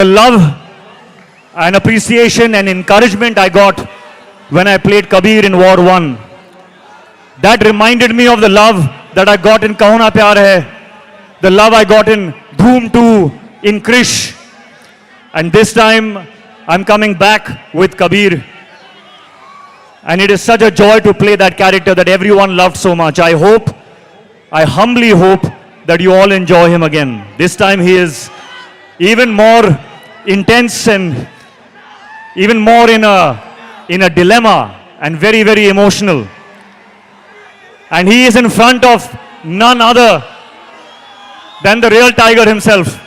The love and appreciation and encouragement I got when I played Kabir in War 1, that reminded me of the love that I got in Kahuna Pyar Hai, the love I got in Dhoom 2, in Krish. And this time, I'm coming back with Kabir. And it is such a joy to play that character that everyone loved so much. I humbly hope that you all enjoy him again. This time he is even more intense and even more in a dilemma and very, very emotional. And he is in front of none other than the real tiger himself.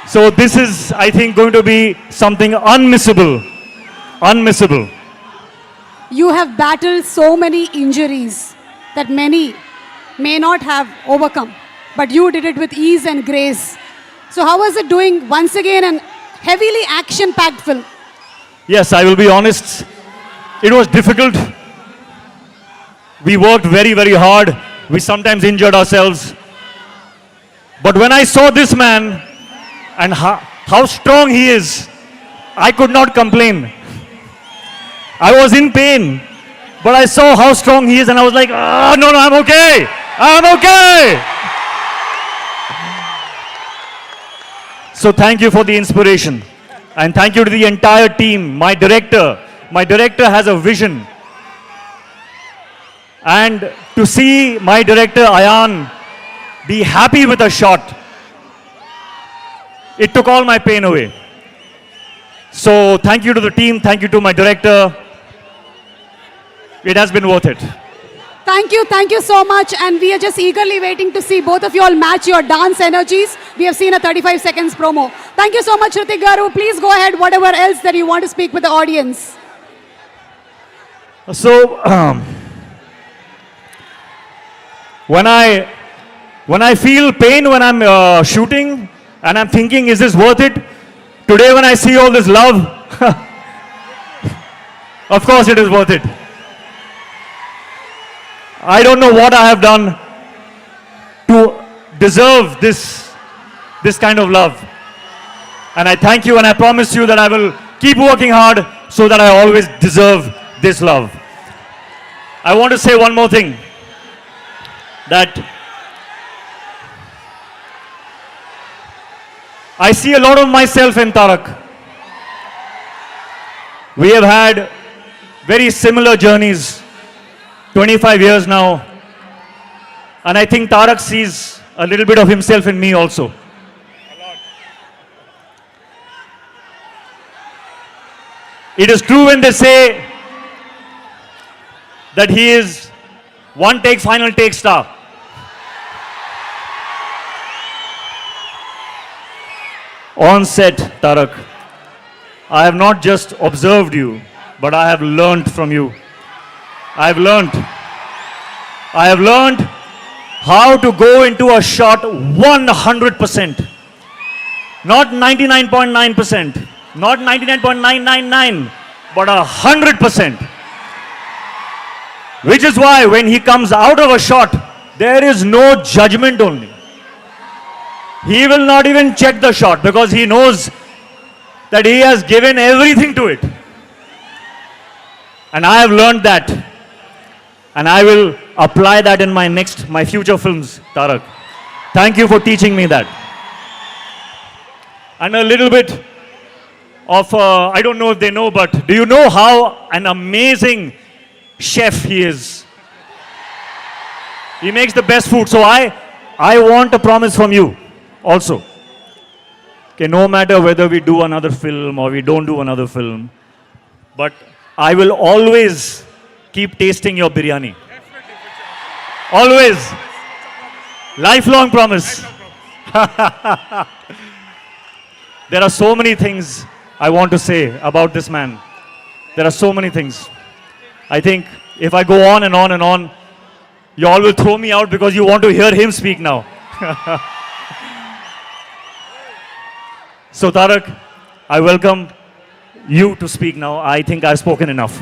So this is, I think, going to be something unmissable. Unmissable. You have battled so many injuries that many may not have overcome, but you did it with ease and grace. So how was it doing once again an heavily action-packed film? Yes, I will be honest. It was difficult. We worked very, very hard. We sometimes injured ourselves. But when I saw this man and how strong he is, I could not complain. I was in pain, but I saw how strong he is and I was like, oh, no, I'm okay. I'm okay. So thank you for the inspiration. And thank you to the entire team, my director. My director has a vision. And to see my director, Ayan, be happy with a shot, it took all my pain away. So thank you to the team, thank you to my director. It has been worth it. Thank you so much, and we are just eagerly waiting to see both of you all match your dance energies. We have seen a 35 seconds promo. Thank you so much, Hrithik Garu. Please go ahead, whatever else that you want to speak with the audience. So, when I feel pain when I'm shooting, and I'm thinking, is this worth it? Today when I see all this love, of course it is worth it. I don't know what I have done to deserve this kind of love. And I thank you and I promise you that I will keep working hard so that I always deserve this love. I want to say one more thing, that I see a lot of myself in Tarak. We have had very similar journeys, 25 years now. And I think Tarak sees a little bit of himself in me also. It is true when they say that he is one take, final take star. On set, Tarak, I have not just observed you, but I have learned from you. I have learned how to go into a shot 100%. Not 99.9%, not 99.999, but 100%. Which is why when he comes out of a shot, there is no judgment only. He will not even check the shot because he knows that he has given everything to it. And I have learned that. And I will apply that in my future films, Tarak. Thank you for teaching me that. And a little bit of, I don't know if they know, but do you know how an amazing chef he is? He makes the best food. So I want a promise from you also. Okay, no matter whether we do another film or we don't do another film, but I will always keep tasting your biryani. Always. Lifelong promise. There are so many things I want to say about this man. There are so many things. I think if I go on and on and on, you all will throw me out because you want to hear him speak now. So Tarak, I welcome you to speak now. I think I've spoken enough.